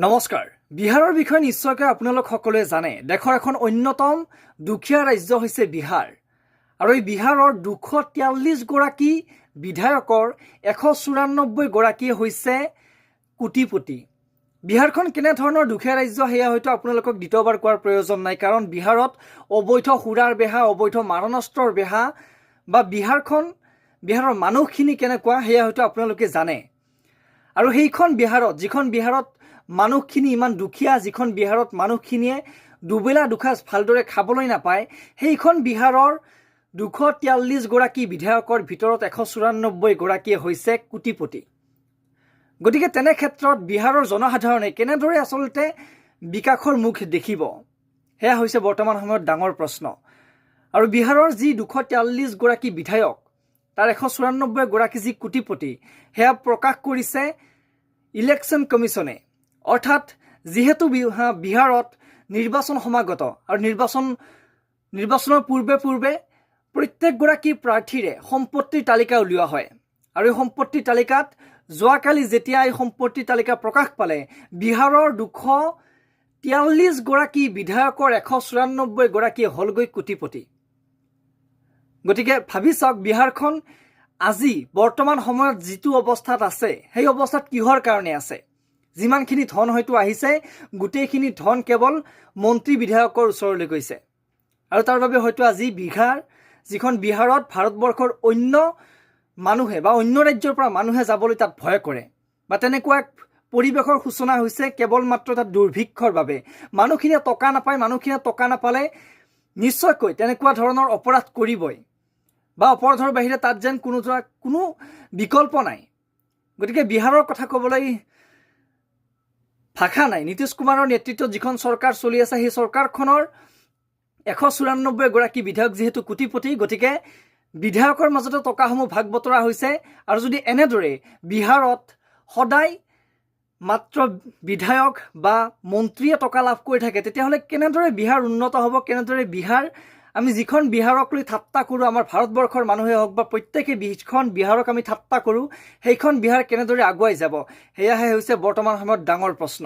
নমস্কাৰ। বিহাৰৰ বিষয়ে নিশ্চয়কৈ আপোনালোক সকলোৱে জানে। দেশৰ এখন অন্যতম দুখীয়া ৰাজ্য হৈছে বিহাৰ। আৰু এই বিহাৰৰ 243 গৰাকী বিধায়কৰ 194 গৰাকী হৈছে কোটিপতি। বিহাৰখন কেনেধৰণৰ দুখীয়া ৰাজ্য সেয়া হয়তো আপোনালোকক দ্বিতীয়বাৰ কোৱাৰ প্ৰয়োজন নাই, কাৰণ বিহাৰত অবৈধ সুৰাৰ বেহা, অবৈধ মাৰণাস্ত্ৰৰ বেহা বা বিহাৰৰ মানুহখিনি কেনেকুৱা সেয়া হয়তো আপোনালোকে জানে। আৰু সেইখন বিহাৰত, যিখন বিহাৰত মানুহখিনি ইমান দুখীয়া, যিখন বিহাৰত মানুহখিনিয়ে দুবেলা দুসাঁজ ভালদৰে খাবলৈ নাপায়, সেইখন বিহাৰৰ 243 গৰাকী বিধায়কৰ ভিতৰত 194 গৰাকীয়ে হৈছে কোটিপতি। গতিকে তেনে ক্ষেত্ৰত বিহাৰৰ জনসাধাৰণে কেনেদৰে আচলতে বিকাশৰ মুখ দেখিব, সেয়া হৈছে বৰ্তমান সময়ত ডাঙৰ প্ৰশ্ন। আৰু বিহাৰৰ যি 243 গৰাকী বিধায়ক, তাৰ 194 গৰাকী যি কোটিপতি, সেয়া প্ৰকাশ কৰিছে ইলেকশ্যন কমিশ্যনে। অৰ্থাৎ যিহেতু বিহাৰত নিৰ্বাচন সমাগত আৰু নিৰ্বাচনৰ পূৰ্বে প্ৰত্যেকগৰাকী প্ৰাৰ্থীৰে সম্পত্তিৰ তালিকা উলিওৱা হয়। আৰু এই সম্পত্তিৰ তালিকাত যোৱাকালি যেতিয়া এই সম্পত্তিৰ তালিকা প্ৰকাশ পালে, বিহাৰৰ 243 গৰাকী বিধায়কৰ 194 গৰাকী হ'লগৈ কোটিপতি। গতিকে ভাবি চাওক, বিহাৰখন আজি বৰ্তমান সময়ত যিটো অৱস্থাত আছে, সেই অৱস্থাত কিহৰ কাৰণে আছে? যিমানখিনি ধন হয়তো আহিছে, গোটেইখিনি ধন কেৱল মন্ত্ৰী বিধায়কৰ ওচৰলৈ গৈছে। আৰু তাৰ বাবে হয়তো আজি যিখন বিহাৰত ভাৰতবৰ্ষৰ অন্য মানুহে বা অন্য ৰাজ্যৰ পৰা মানুহে যাবলৈ তাত ভয় কৰে, বা তেনেকুৱা এক পৰিৱেশৰ সূচনা হৈছে কেৱল মাত্ৰ তাত দুৰ্ভিক্ষৰ বাবে। মানুহখিনিয়ে টকা নাপালে নিশ্চয়কৈ তেনেকুৱা ধৰণৰ অপৰাধ কৰিবই, বা অপৰাধৰ বাহিৰে তাত যেন কোনো বিকল্প নাই। গতিকে বিহাৰৰ কথা ক'বলৈ ভাষা নাই। নীতিশ কুমাৰৰ নেতৃত্বত যিখন চৰকাৰ চলি আছে, সেই চৰকাৰখনৰ 194 গৰাকী বিধায়ক যিহেতু কোটিপতি, গতিকে বিধায়কৰ মাজতে টকাসমূহ ভাগ বতৰা হৈছে। আৰু যদি এনেদৰে বিহাৰত সদায় মাত্ৰ বিধায়ক বা মন্ত্ৰীয়ে টকা লাভ কৰি থাকে, তেতিয়াহ'লে কেনেদৰে বিহাৰ উন্নত হ'ব? কেনেদৰে আমি যিখন বিহাৰক লৈ ঠাট্টা কৰোঁ, আমাৰ ভাৰতবৰ্ষৰ মানুহে হওক বা প্ৰত্যেকে যিখন বিহাৰক আমি ঠাট্টা কৰোঁ, সেইখন বিহাৰ কেনেদৰে আগুৱাই যাব? সেয়াহে হৈছে বৰ্তমান সময়ত ডাঙৰ প্ৰশ্ন।